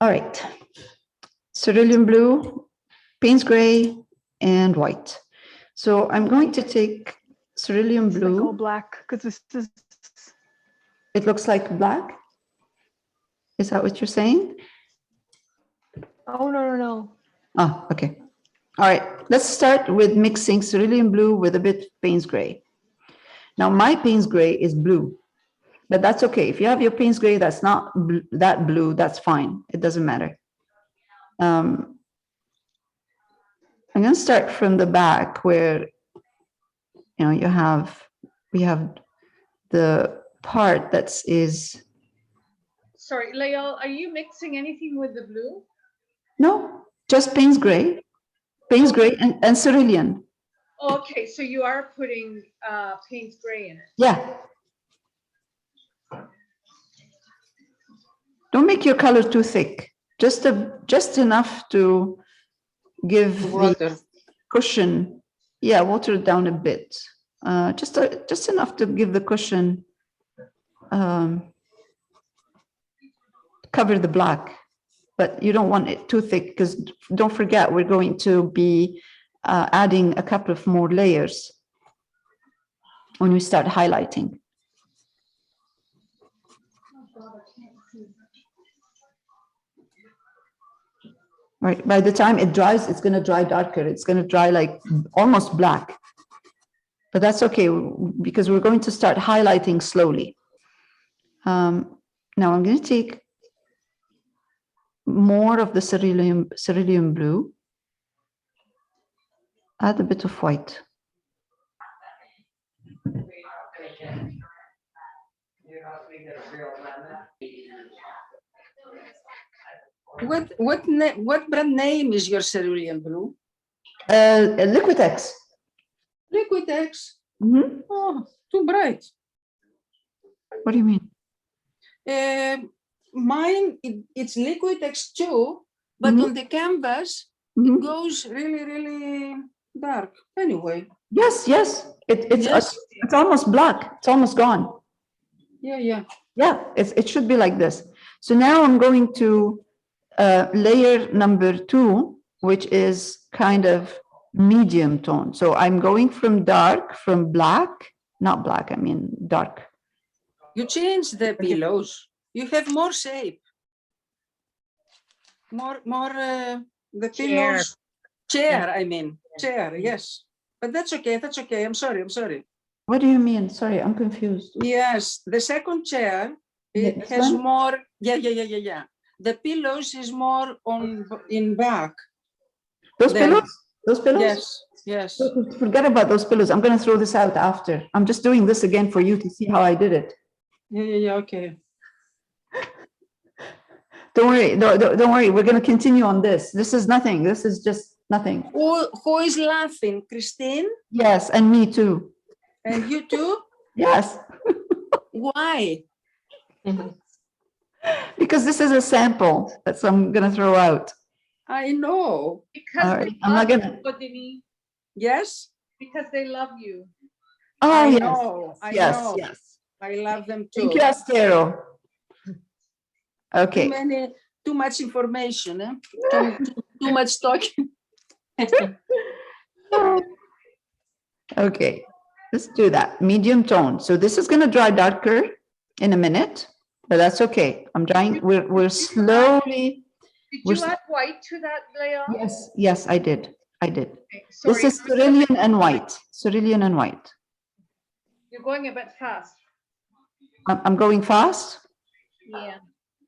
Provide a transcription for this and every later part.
All right. Cerulean blue, Payne's gray, and white. So I'm going to take cerulean It's like all blue. black because this is. It looks like black. Is that what you're saying? Oh, no. Oh, okay. All right. Let's start with mixing cerulean blue with a bit of Payne's gray. Now my Payne's gray is blue, but that's okay. If you have your Payne's gray that's not that blue, that's fine. It doesn't matter. I'm going to start from the back where, we have the part that is. Sorry, Lael, are you mixing anything with the blue? No, just Payne's gray and cerulean. Okay, so you are putting Payne's gray in it. Yeah. Don't make your color too thick. Just enough to give the cushion. Yeah, water it down a bit. Just enough to give the cushion, cover the black, but you don't want it too thick because don't forget we're going to be adding a couple of more layers when we start highlighting. Right, by the time it dries, it's going to dry darker. It's going to dry like almost black. But that's okay because we're going to start highlighting slowly. Now I'm going to take more of the cerulean blue, add a bit of white. What brand name is your cerulean blue? Liquitex. Liquitex. Mm-hmm. Oh, too bright. What do you mean? Mine, it's Liquitex too, but on the canvas, it goes really, really dark. Anyway. Yes. It's almost black. It's almost gone. Yeah. Yeah, it should be like this. So now I'm going to layer number 2, which is kind of medium tone. So I'm going from black, not black, I mean dark. You change the pillows. You have more shape. More the pillows. Chair, I mean. Chair, yes. But that's okay. I'm sorry. What do you mean? Sorry, I'm confused. Yes, the second chair, it has more. Yeah. The pillows is more in back. Those pillows? Yes. Forget about those pillows. I'm going to throw this out after. I'm just doing this again for you to see how I did it. Yeah, okay. Don't worry. We're going to continue on this. This is nothing. This is just nothing. Who is laughing? Christine? Yes, and me too. And you too? Yes. Why? Because this is a sample that I'm going to throw out. I know. Because I'm not going to. Yes? Because they love you. Oh, I yes. know. Yes. I love them too. Thank you, Astero. Okay. Too much information, eh? too much talking. Okay, let's do that. Medium tone. So this is going to dry darker in a minute, but that's okay. I'm drying. We're slowly. Did you add white to that, Lael? Yes, I did. Okay, This is cerulean and white. Cerulean and white. You're going a bit fast. I'm going fast. Yeah.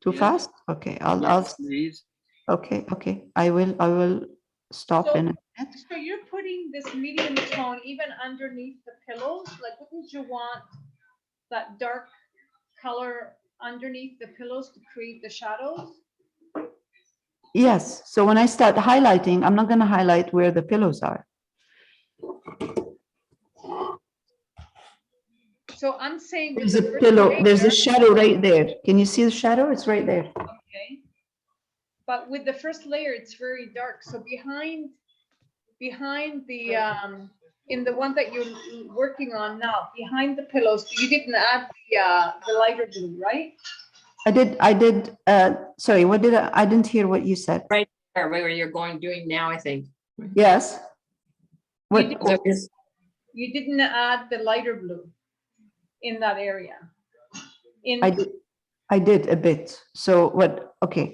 Too fast? Okay, I'll. Please. Okay. I will stop in a minute. So you're putting this medium tone even underneath the pillows? Like, wouldn't you want that dark color underneath the pillows to create the shadows? Yes. So when I start highlighting, I'm not going to highlight where the pillows are. So I'm saying There's a pillow. There's a shadow right there. Can you see the shadow? It's right there. Okay. But with the first layer, it's very dark. So behind the in the one that you're working on now, behind the pillows, you didn't add the lighter blue, right? I did, sorry, what did I didn't hear what you said. Right. Or where you're doing now, I think. Yes. What, did- So just, You didn't add the lighter blue in that area. In, I did a bit. So what, okay.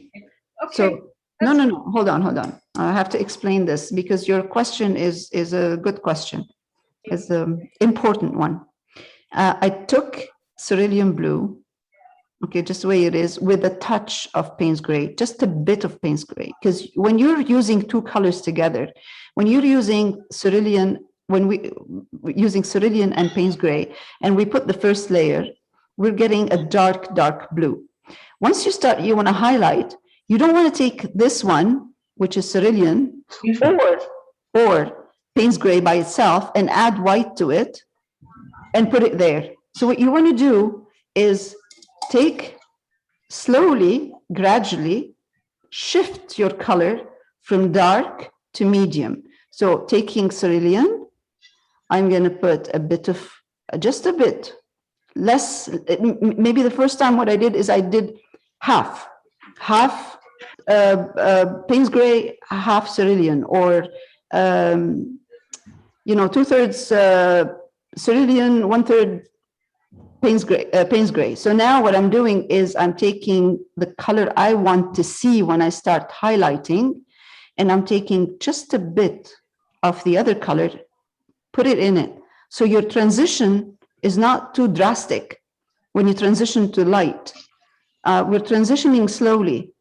okay, So, no, that's no, no, hold on. I have to explain this because your question is a good question. It's an important one. I took cerulean blue, okay, just the way it is, with a touch of Payne's gray, just a bit of Payne's gray. Because when you're using two colors together, when you're using cerulean, using cerulean and Payne's gray, and we put the first layer, we're getting a dark blue. Once you want to highlight, you don't want to take this one, which is cerulean, or Payne's gray by itself and add white to it and put it there. So what you want to do is take slowly, gradually, shift your color from dark to medium. So taking cerulean, I'm going to put a bit of, just a bit, less, maybe the first time what I did is I did half Payne's gray, half cerulean, or, you know, 2/3 cerulean, 1/3 Payne's gray. So now what I'm doing is I'm taking the color I want to see when I start highlighting, and I'm taking just a bit of the other color, put it in it. So your transition is not too drastic when you transition to light. We're transitioning slowly,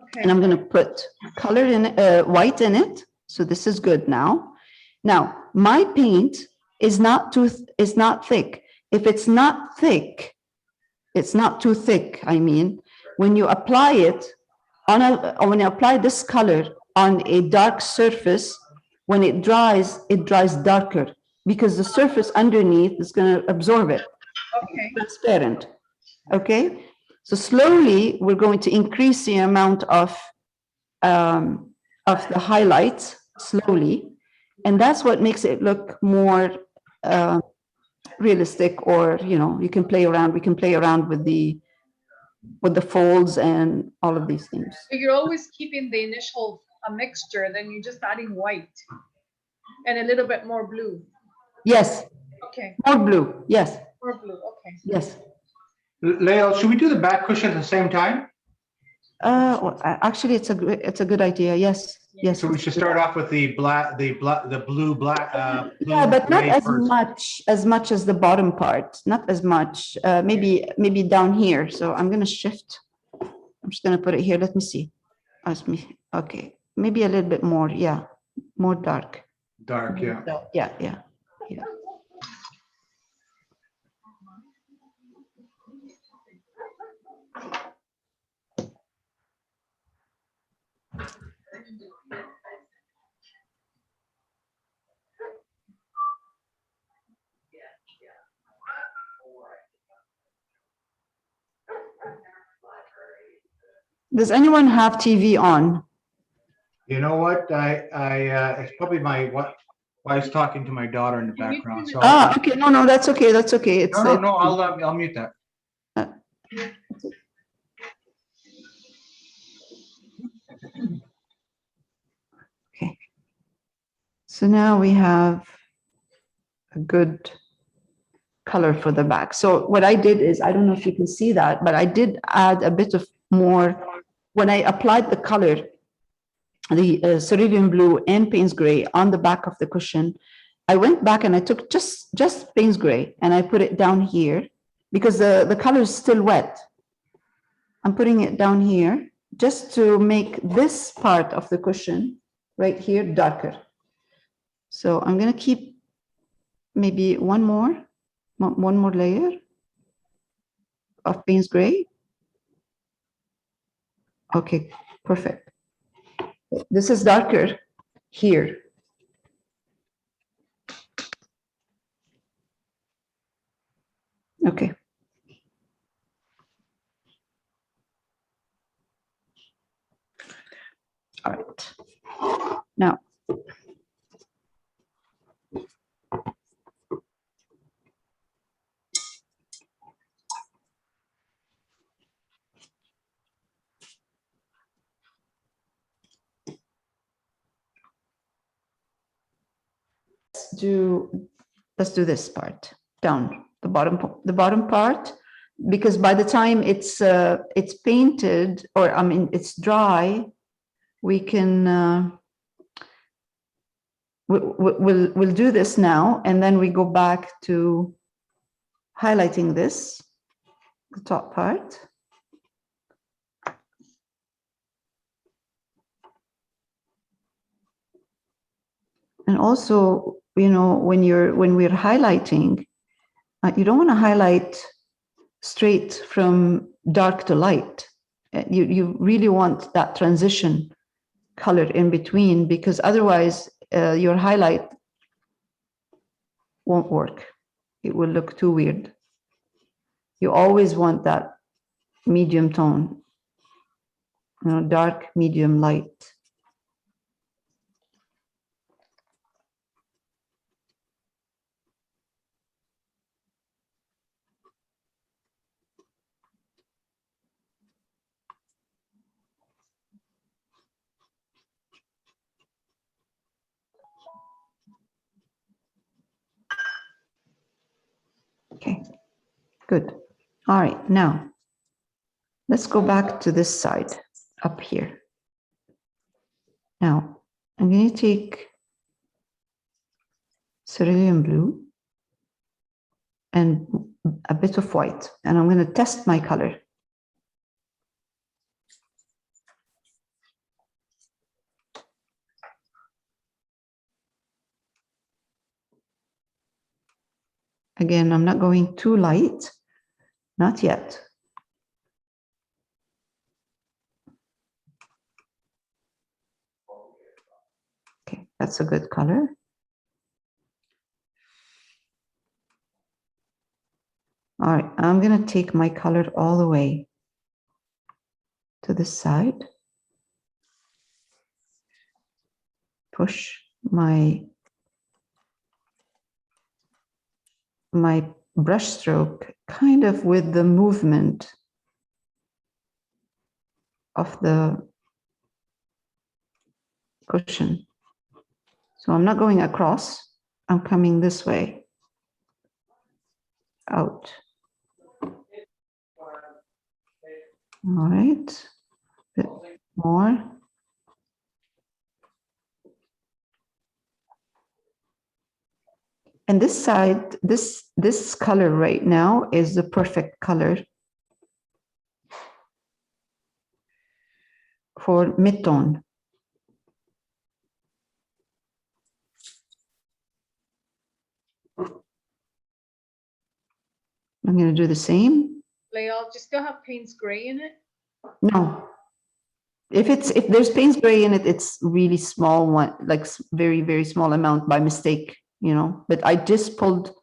okay. and I'm going to put color in, white in it. So this is good now. Now, my paint is not thick. If it's not thick, it's not too thick. I mean, when you apply it when you apply this color on a dark surface, when it dries darker because the surface underneath is going to absorb it. Okay, Transparent. Okay. So slowly we're going to increase the amount of the highlights slowly. And that's what makes it look more realistic, or, you know, you can play around, we can play around with the folds and all of these things. so you're always keeping the initial mixture, then you're just adding white and a little bit more blue. Yes, Okay, more blue. Yes, more blue, okay. yes. Lael, should we do the back cushion at the same time? Well, actually, it's a good idea. Yes, yes. So we should start off with the blue, Yeah, blue but not gray as first. much as the bottom part. Not as much. Maybe down here. So I'm gonna shift. I'm just gonna put it here. Let me see. Ask me. Okay, maybe a little bit more. Yeah, more dark. Dark, yeah. Yeah. Does anyone have TV on? You know what? It's probably my wife's talking to my daughter in the Can you background. turn So it Ah, okay. No, that's okay. That's okay. It's no, I'll mute that. okay. So now we have a good color for the back. So what I did is, I don't know if you can see that, but I did add a bit of more when I applied the color, the cerulean blue and Payne's gray on the back of the cushion. I went back and I took just Payne's gray and I put it down here because the color is still wet. I'm putting it down here just to make this part of the cushion right here darker. So I'm going to keep maybe one more layer of Payne's gray. Okay, perfect. This is darker here. Okay. All right. Now, do this part down, the bottom part, because by the time it's painted, or I mean it's dry, we can we'll do this now, and then we go back to highlighting this, the top part. And also, you know, when we're highlighting, you don't want to highlight straight from dark to light. You really want that transition color in between, because otherwise your highlight won't work. It will look too weird. You always want that medium tone, you know, dark, medium, light. Okay, good. All right, now let's go back to this side up here. Now I'm going to take cerulean blue and a bit of white, and I'm going to test my color. Again, I'm not going too light, not yet. Okay, that's a good color. All right, I'm going to take my color all the way to this side. Push my brush stroke kind of with the movement of the cushion. So I'm not going across, I'm coming this way, out. All right, a bit more. And this side, this color right now is the perfect color for mid-tone. I'm going to do the same. Layout, do you still have Payne's gray in it? No, if there's Payne's gray in it, it's really small one, like very, very small amount by mistake, you know, but I just pulled,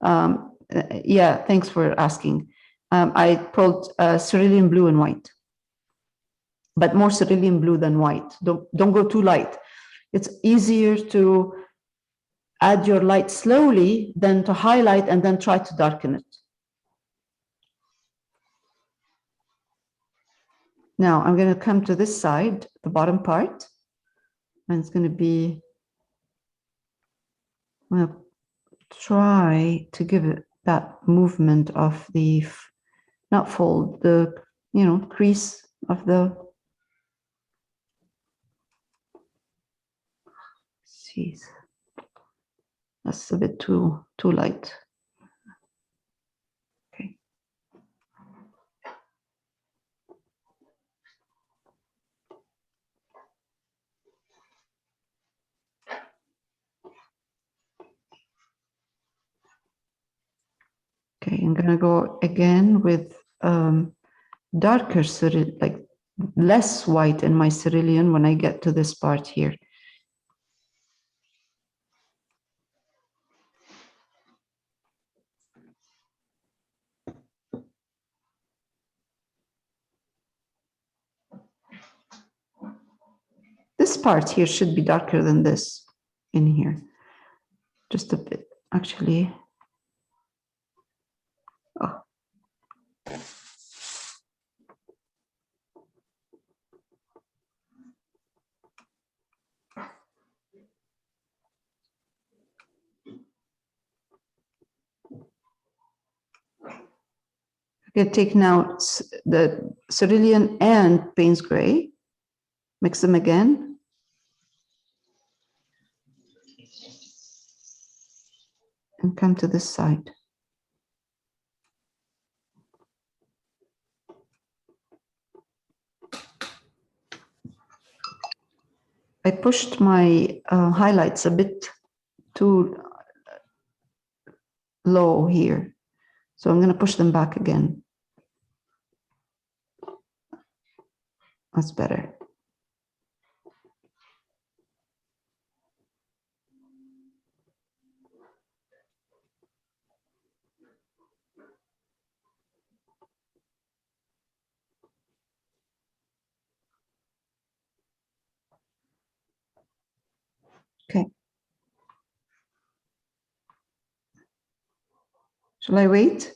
yeah, thanks for asking. I pulled cerulean blue and white, but more cerulean blue than white. Don't go too light. It's easier to add your light slowly than to highlight and then try to darken it. Now I'm going to come to this side, the bottom part, and it's going to be, I'm going to try to give it that movement of the, not fold, the, you know, crease of the, jeez, that's a bit too light. Okay. Okay, I'm gonna go again with darker cerulean, like less white in my cerulean when I get to this part here. This part here should be darker than this in here. Just a bit, actually. Oh. I'm gonna take now the cerulean and Payne's gray, mix them again. And come to this side. I pushed my highlights a bit too low here. So I'm going to push them back again. That's better. Okay. Shall I wait?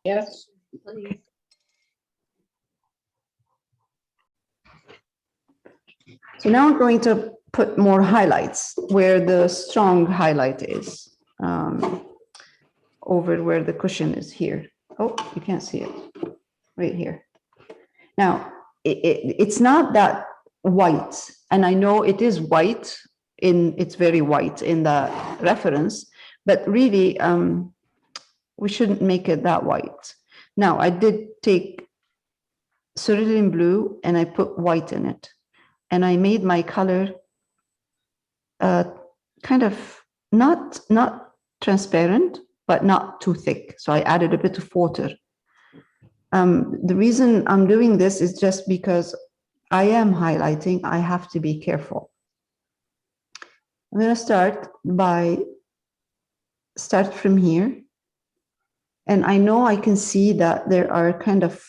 Yes, please. So now I'm going to put more highlights where the strong highlight is, over where the cushion is here. Oh, you can't see it, right here. Now, it's not that white, and I know it is white, it's very white in the reference, but really, we shouldn't make it that white. Now, I did take cerulean blue and I put white in it. And I made my color kind of not transparent, but not too thick. So I added a bit of water. The reason I'm doing this is just because I am highlighting. I have to be careful. I'm going to start from here. And I know I can see that there are kind of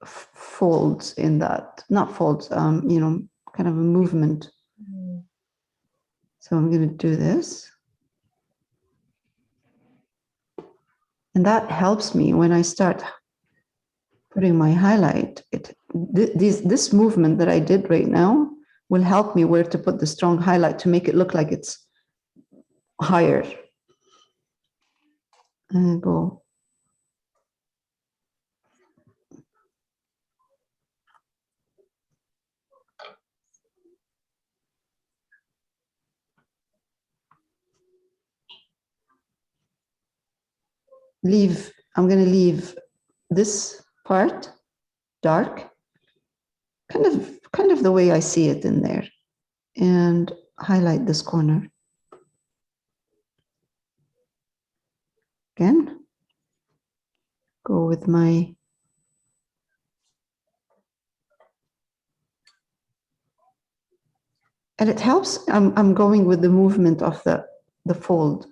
folds in that, not folds, you know, kind of a movement. So I'm going to do this. And that helps me when I start putting my highlight. This movement that I did right now will help me where to put the strong highlight to make it look like it's higher. And go. I'm going to leave this part dark, kind of the way I see it in there, and highlight this corner. Again, go with my and it helps. I'm going with the movement of the fold.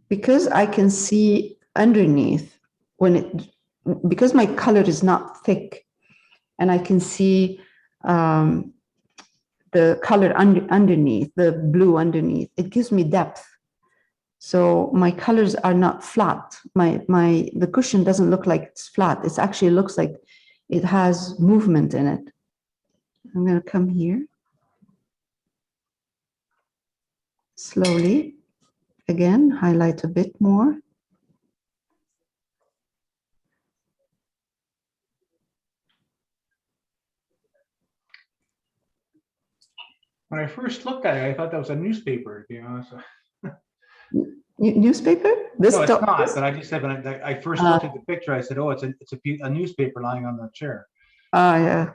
Because I can see underneath because my color is not thick, and I can see the color underneath, the blue underneath, it gives me depth. So my colors are not flat. The cushion doesn't look like it's flat. It actually looks like it has movement in it. I'm going to come here slowly. Again, highlight a bit more. When I first looked at it, I thought that was a newspaper, to be honest. Newspaper? This No, it's not, but I just said, when I first looked at the picture, I said, oh, it's a newspaper lying on the chair. Yeah.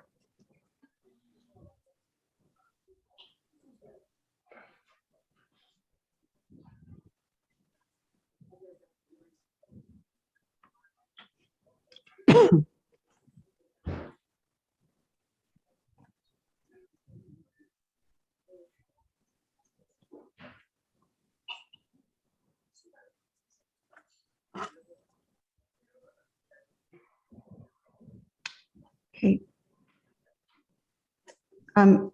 Okay.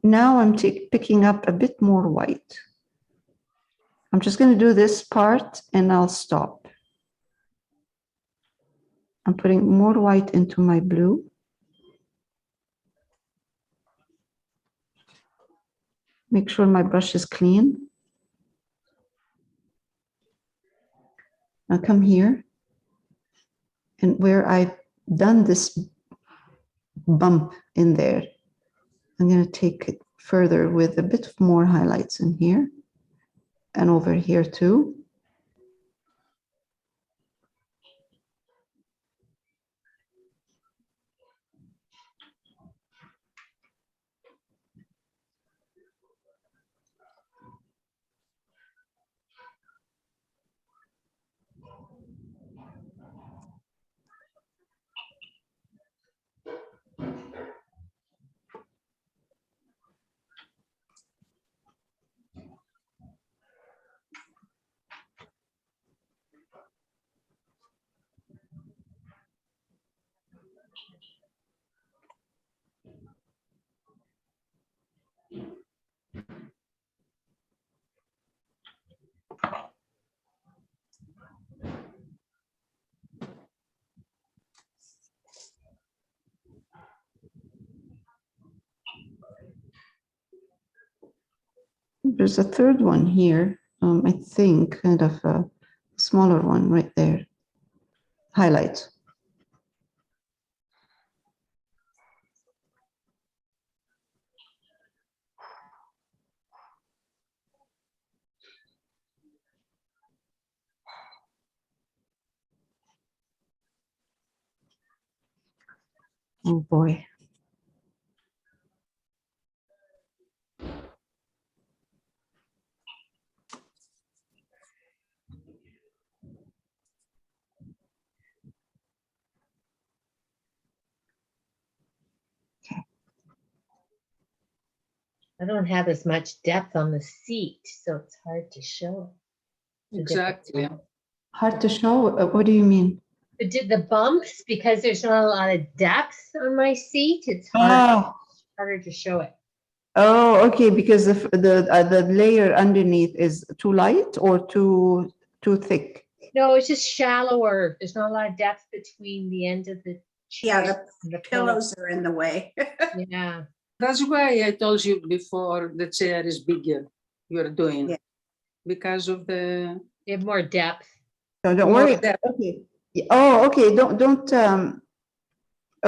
Now I'm picking up a bit more white. I'm just going to do this part and I'll stop. I'm putting more white into my blue. Make sure my brush is clean. Now come here, and where I've done this bump in there, I'm going to take it further with a bit more highlights in here and over here too. There's a third one here, I think, kind of a smaller one right there. Highlight. Oh boy. I don't have as much depth on the seat, so it's hard to show. the different- Exactly. Hard to show. What do you mean? The bumps, because there's not a lot of depth on my seat, it's Oh, harder to show it. oh, okay. Because the layer underneath is too light or too thick. No, it's just shallower. There's not a lot of depth between the end of the Yeah, chair and the the pillow. pillows are in the way. Yeah. That's why I told you before the chair is bigger. You're doing Yeah. because of the They have more depth. No, don't More worry. depth. Okay. Oh, okay. Don't.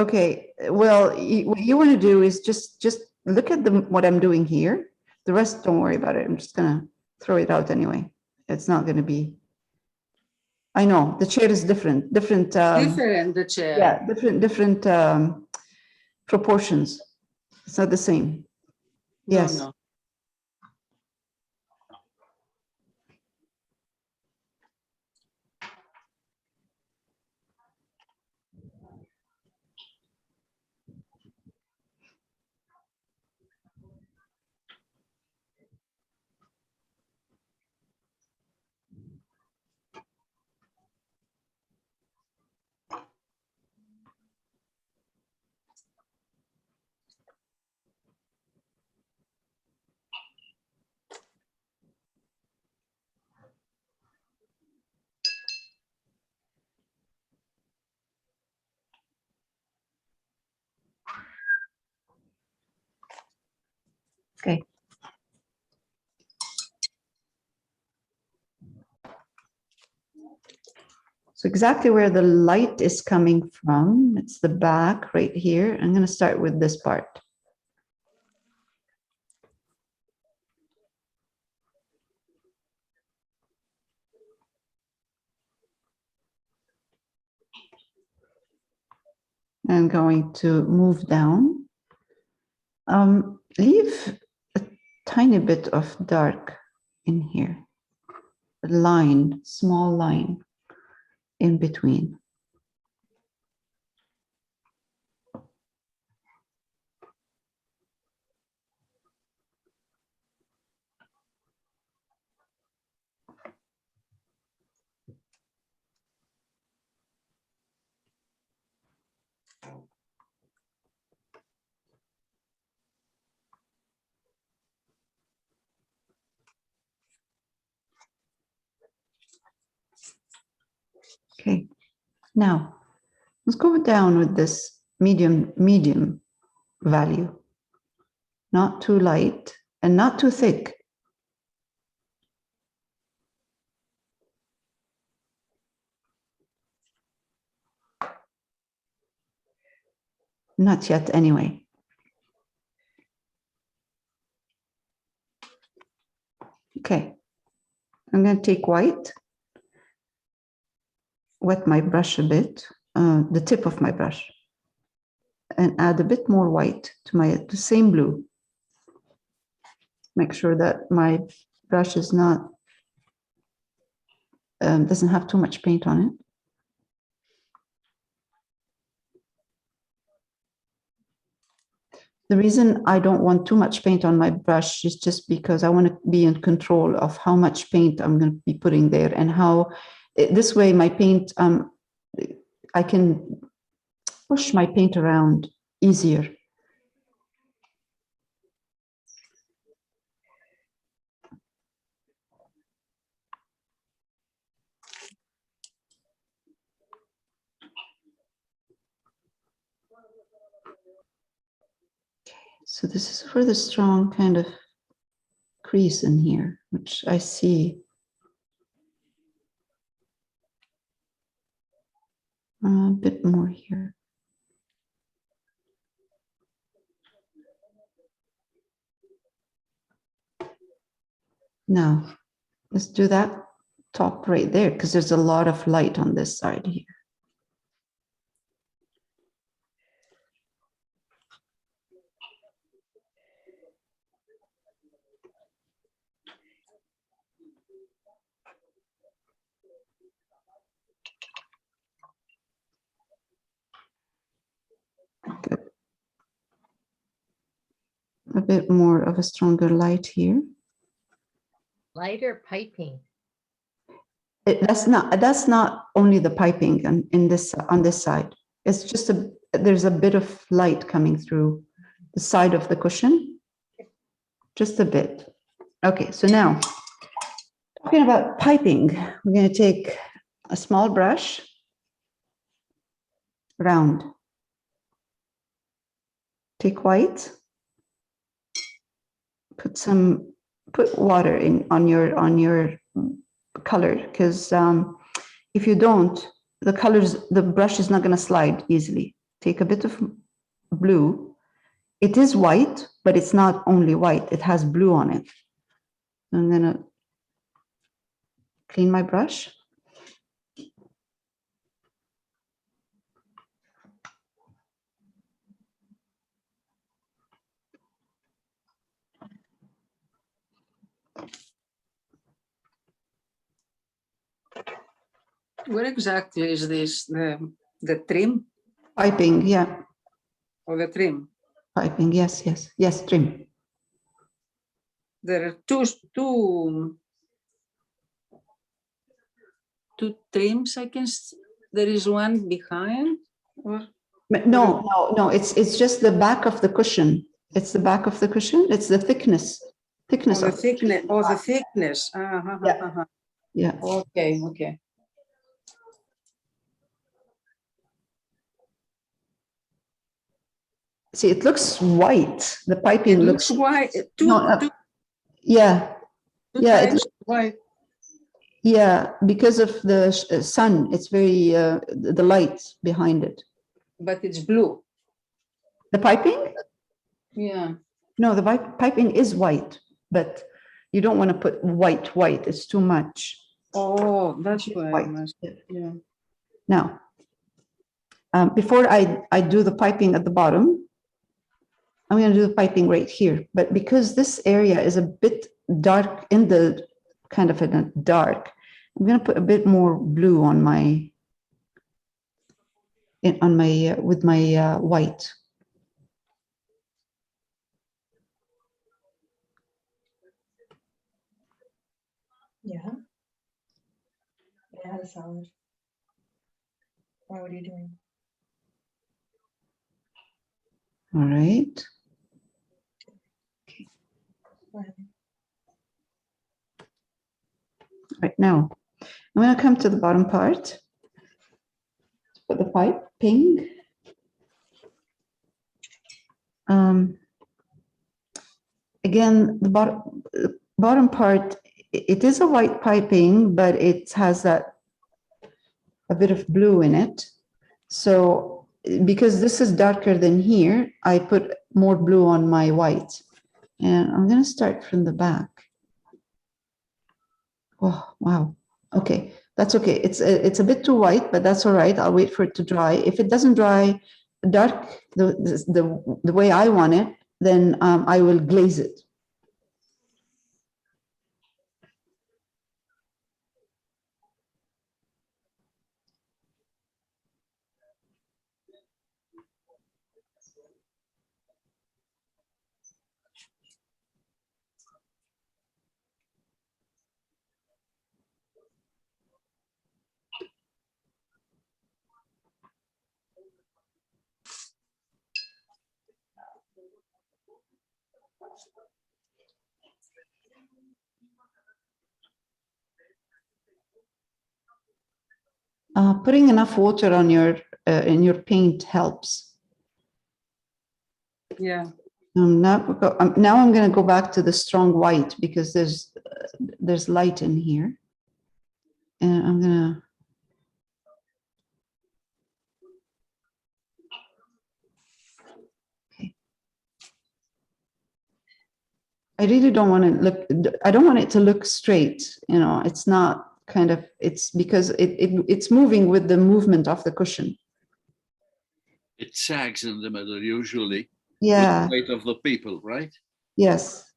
Okay. Well, what you want to do is just look at what I'm doing here. The rest, don't worry about it. I'm just gonna throw it out anyway. It's not gonna be. I know the chair is different. Different. different the chair. Yeah, different proportions. It's not the same. No, Yes. no. Okay. So exactly where the light is coming from, it's the back right here. I'm going to start with this part. I'm going to move down. Leave a tiny bit of dark in here. A line, small line in between. Okay, now Let's go down with this medium value. Not too light and not too thick. Not yet, anyway. Okay, I'm going to take white, wet my brush a bit, the tip of my brush, and add a bit more white to the same blue. Make sure that my brush is not, doesn't have too much paint on it. The reason I don't want too much paint on my brush is just because I want to be in control of how much paint I'm going to be putting there, and how this way my paint, I can push my paint around easier. So this is for the strong kind of crease in here, which I see. A bit more here. Now, let's do that top right there, because there's a lot of light on this side here. Good. A bit more of a stronger light here. Lighter piping. That's not only the piping on this side. It's just there's a bit of light coming through the side of the cushion, just a bit. Okay, so now talking about piping, we're going to take a small brush, round, take white, put water in on your color, because if you don't, the brush is not going to slide easily. Take a bit of blue. It is white, but it's not only white, it has blue on it. I'm going to clean my brush. Where exactly is this, the trim Piping, yeah. or the trim? Piping, yes, trim. There are two trims, I can see. There is one behind, or No, it's just the back of the cushion. It's the back of the cushion. It's the thickness the of thickness. Oh, the thickness. Yeah. Yeah. Okay. See, it looks white. The piping It looks white. Two Yeah, it times white. yeah, because of the sun. It's very the light behind it. But it's blue. The piping? Yeah. No, the piping is white, but you don't want to put white. It's too much. Oh, that's It's why. white. Yeah. Now, before I do the piping at the bottom, I'm going to do the piping right here. But because this area is a bit dark in the kind of in a dark, I'm going to put a bit more blue on my with my white. Yeah. Yeah, solid. Why, what are you doing? All right. Right now, I'm going to come to the bottom part. for the piping. Again, the bottom part, it is a white piping, but it has that a bit of blue in it. So because this is darker than here, I put more blue on my white. And I'm going to start from the back. Oh, wow. Okay, that's okay. It's a bit too white, but that's all right. I'll wait for it to dry. If it doesn't dry dark the way I want it, then I will glaze it. Putting enough water on your in your paint helps. Yeah. Now I'm going to go back to the strong white because there's light in here, and I'm going to. Okay. I really don't want to look. I don't want it to look straight. You know, it's not kind of. It's because it's moving with the movement of the cushion. It sags in the middle usually. Yeah. With the weight of the people, right? Yes.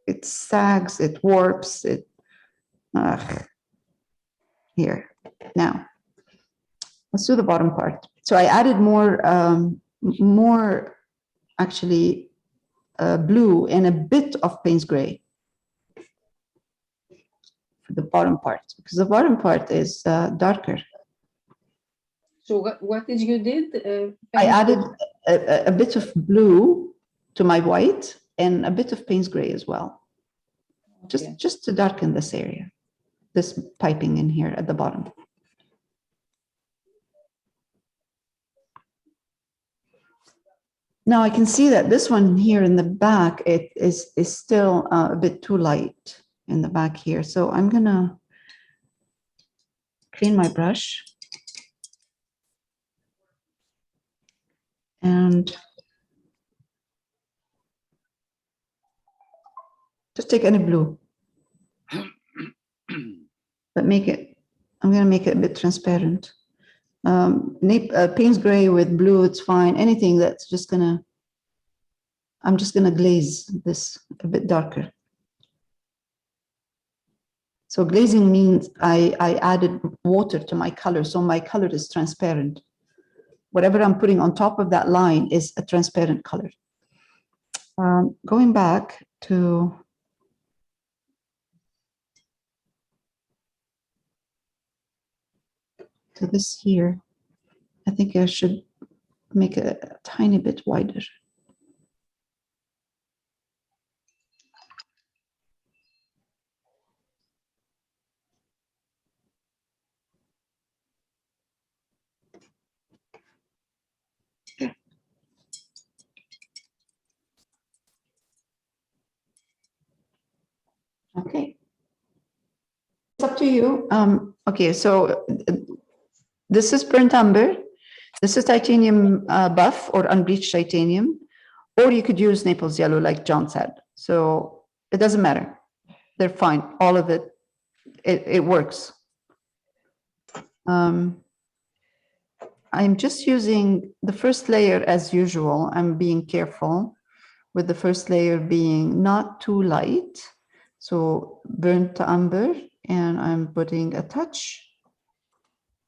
It sags, it warps, it, here. Now, let's do the bottom part. So I added more actually blue and a bit of Payne's gray for the bottom part, because the bottom part is darker. So what did you did? I added a bit of blue to my white and a bit of Payne's gray as well. Just to darken this area, this piping in here at the bottom. Now I can see that this one here in the back, it is still a bit too light in the back here. So I'm gonna clean my brush and just take any blue, but make it, I'm gonna make it a bit transparent. Payne's gray with blue, it's fine. Anything that's just gonna, I'm just gonna glaze this a bit darker. So glazing means I added water to my color, so my color is transparent. Whatever I'm putting on top of that line is a transparent color. Going back to this here, I think I should make it a tiny bit wider. Okay. It's up to you. Okay, so this is burnt umber. This is titanium buff or unbleached titanium, or you could use Naples yellow like John said. So it doesn't matter. They're fine. All of it, it works. I'm just using the first layer as usual. I'm being careful with the first layer being not too light. So burnt umber, and I'm putting a touch.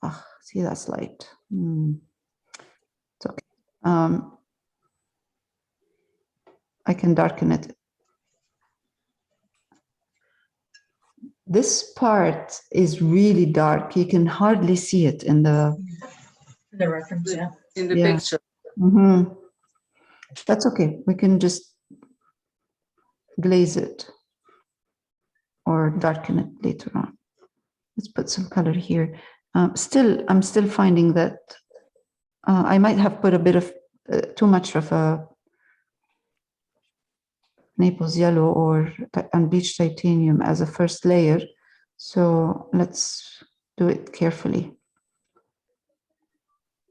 Ah, see, that's light. It's okay. I can darken it. This part is really dark. You can hardly see it in the reference, yeah. In the Yeah. picture. That's okay. We can just glaze it or darken it later on. Let's put some color here. Still, I'm still finding that I might have put a bit of too much of a Naples yellow or unbleached titanium as a first layer. So let's do it carefully.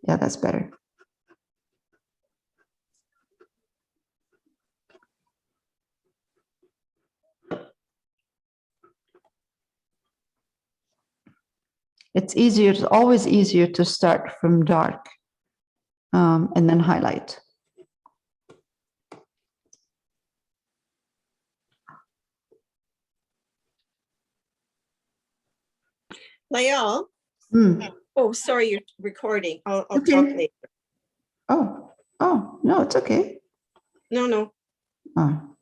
Yeah, that's better. It's easier, it's always easier to start from dark and then highlight. Layal, Mm. oh, sorry, you're recording. I'll Okay. talk later. Oh, no, it's okay. No. Oh.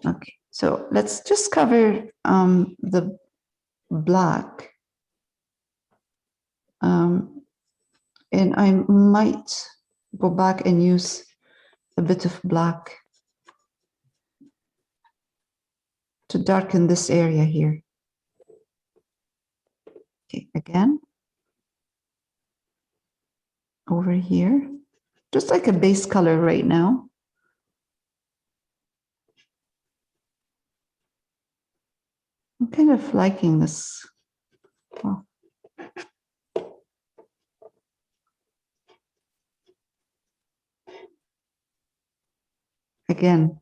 Okay, so let's just cover the black. And I might go back and use a bit of black to darken this area here. Okay, again, over here, just like a base color right now. I'm kind of liking this. Oh. Again,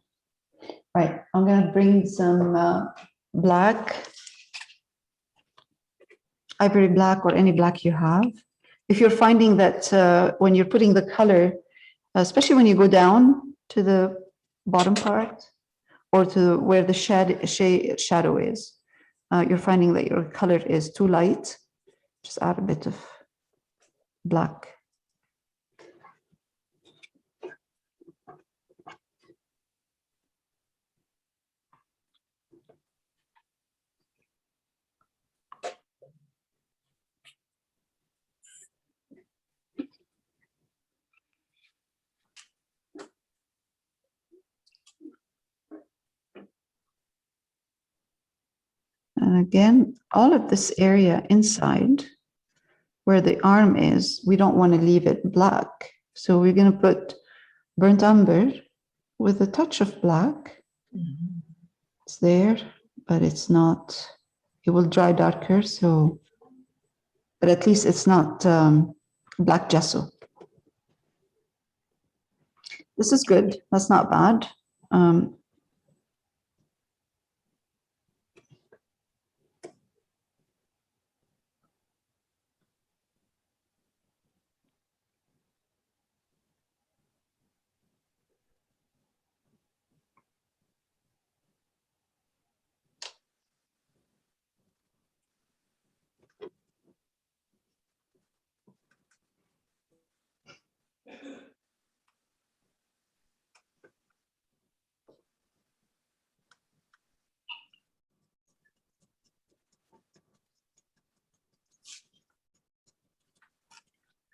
right, I'm gonna bring some black, ivory black or any black you have. If you're finding that when you're putting the color, especially when you go down to the bottom part or to where the shadow is, you're finding that your color is too light, just add a bit of black. And again, all of this area inside where the arm is, we don't want to leave it black. So we're going to put burnt umber with a touch of black. It's there, but it's not, it will dry darker. So, but at least it's not black gesso. This is good. That's not bad.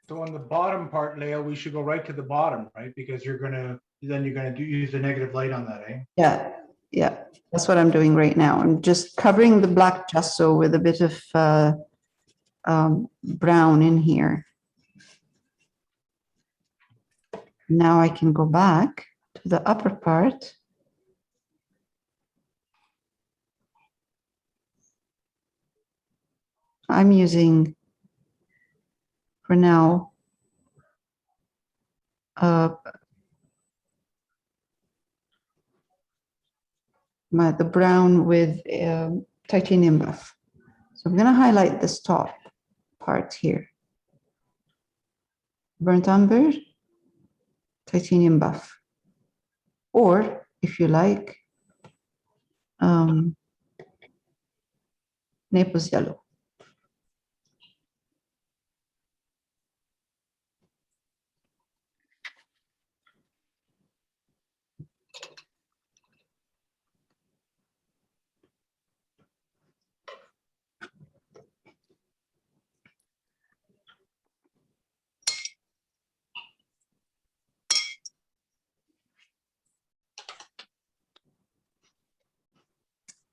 So on the bottom part, Leah, we should go right to the bottom, right? Because you're gonna use the negative light on that, eh? Yeah, that's what I'm doing right now. I'm just covering the black gesso with a bit of brown in here. Now I can go back to the upper part. I'm using, for now, the brown with titanium buff. So I'm going to highlight this top part here. Burnt umber, titanium buff. Or, if you like, Naples yellow.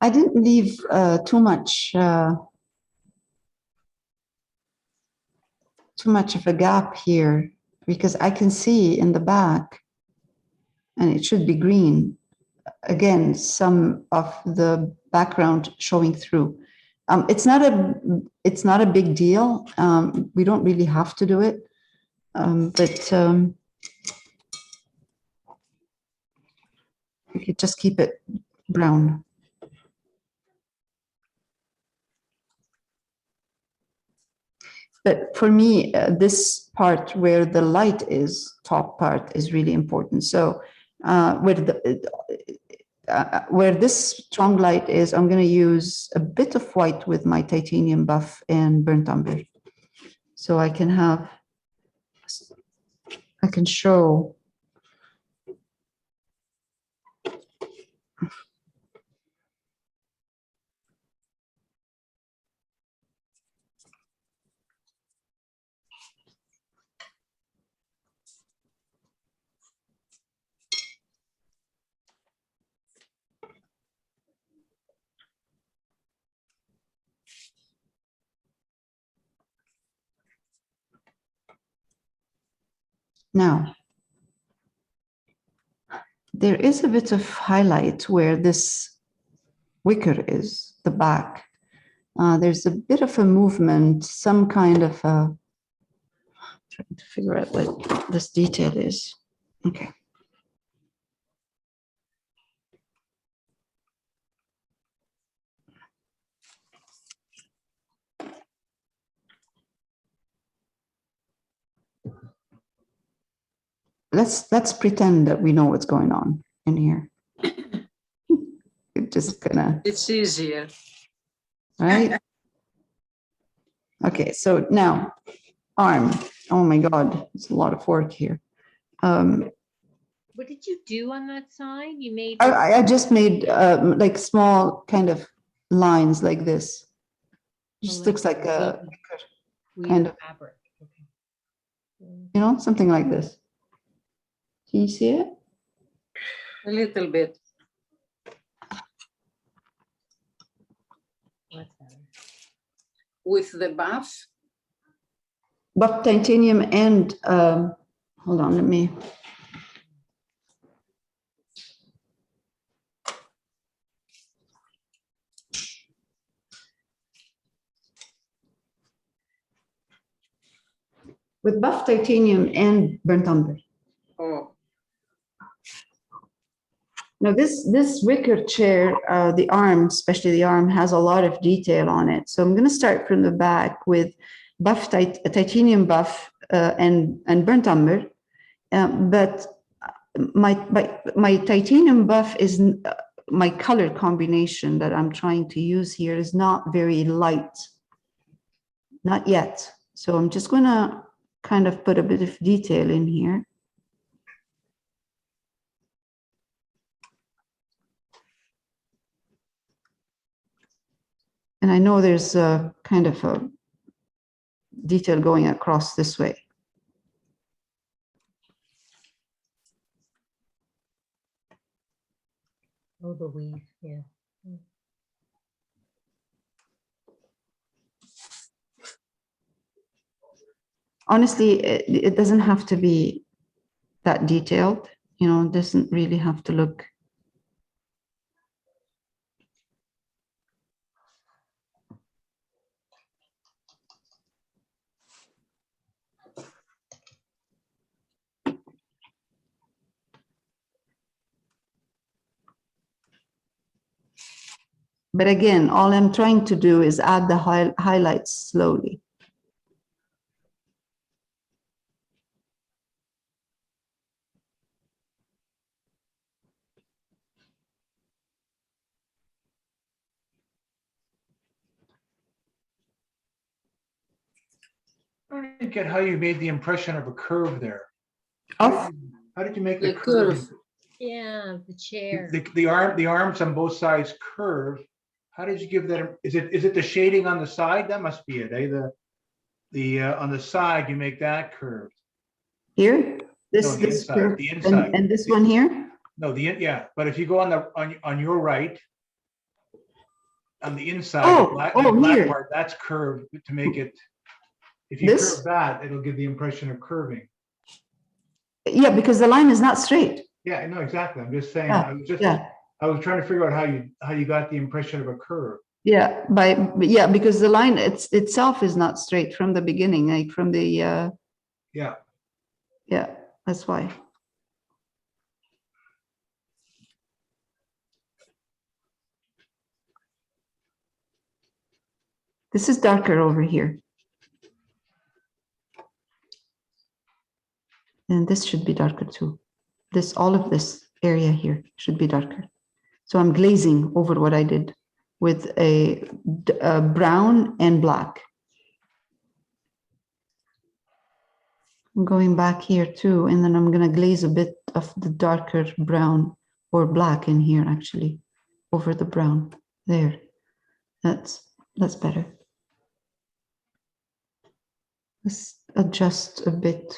I didn't leave too much too much of a gap here because I can see in the back, and it should be green. Again, some of the background showing through. It's not a big deal. We don't really have to do it, but we could just keep it brown. But for me, this part where the light is, top part, is really important. So where this strong light is, I'm going to use a bit of white with my titanium buff and burnt umber. So I can show. Now, there is a bit of highlight where this wicker is, the back. There's a bit of a movement, some kind of a, trying to figure out what this detail is. Okay. Let's pretend that we know what's going on in here. We're just gonna, It's easier. right? Okay, so now arm. Oh my God, it's a lot of work here. What did you do on that side? You made I just made like small kind of lines like this. Just looks like a, weird kind of, fabric. Okay. you know, something like this. Can you see it? A little bit. What's that? With the buff. Buff titanium and hold on, let me. With buff titanium and burnt umber. Oh, Now this wicker chair, the arm, especially the arm, has a lot of detail on it. So I'm going to start from the back with buff titanium buff and burnt umber. But my titanium buff is my color combination that I'm trying to use here is not very light, not yet. So I'm just going to kind of put a bit of detail in here. And I know there's a kind of a detail going across this way. Oh, the weave, yeah. Honestly, it doesn't have to be that detailed. You know, it doesn't really have to look. But again, all I'm trying to do is add the highlights slowly. I didn't get how you made the impression of a curve there. Off. How did you make the The curve? curve. Yeah, the chair. The arms on both sides curve. How did you give that? Is it the shading on the side? That must be it, eh? The on the side you make that curve. Here, No, the this inside, curve, the inside. and this one here. No, yeah, but if you go on your right, on the inside, Oh, the black here. part, that's curved to make it. If you This? curve that, it'll give the impression of curving. Yeah, because the line is not straight. Yeah, no, exactly. I'm just saying, Yeah, yeah. I was trying to figure out how you got the impression of a curve. Yeah, because the line itself is not straight from the beginning, like from the, Yeah. yeah, that's why. This is darker over here. And this should be darker too. All of this area here should be darker. So I'm glazing over what I did with a brown and black. I'm going back here too, and then I'm gonna glaze a bit of the darker brown or black in here actually, over the brown. There, that's better. Let's adjust a bit.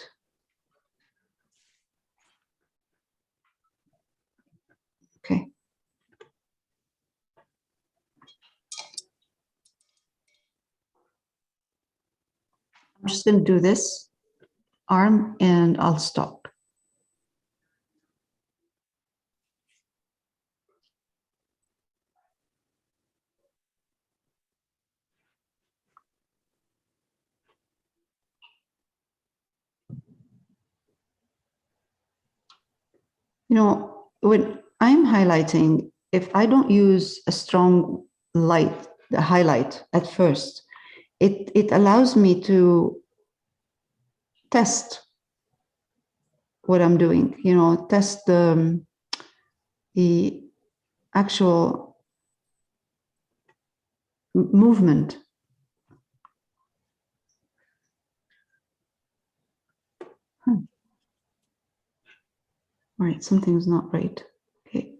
Okay. I'm just gonna do this arm and I'll stop. You know, when I'm highlighting, if I don't use a strong light, the highlight at first, it allows me to test what I'm doing, you know, test the actual movement. All right, something's not right. Okay.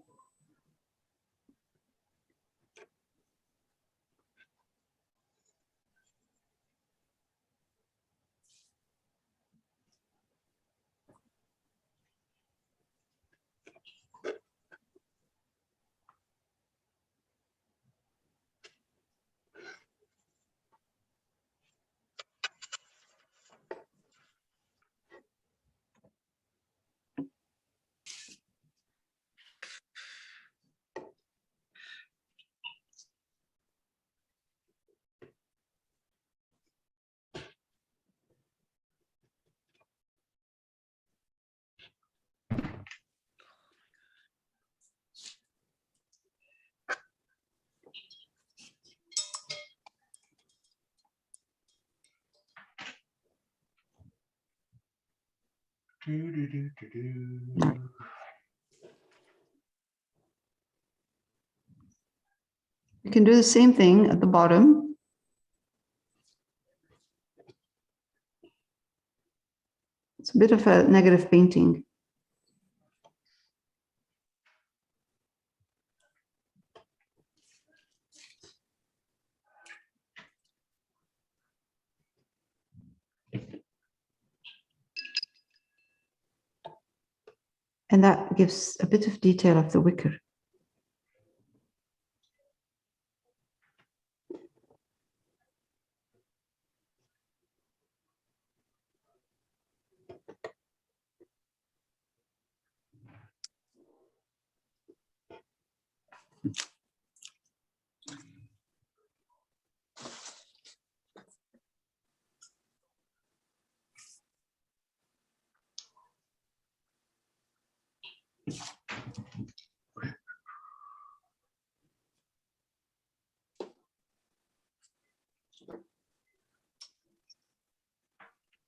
Do. You can do the same thing at the bottom. It's a bit of a negative painting. And that gives a bit of detail of the wicker.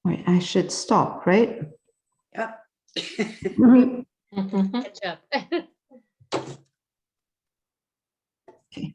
Wait, I should stop, right? Yeah. Good job. Okay.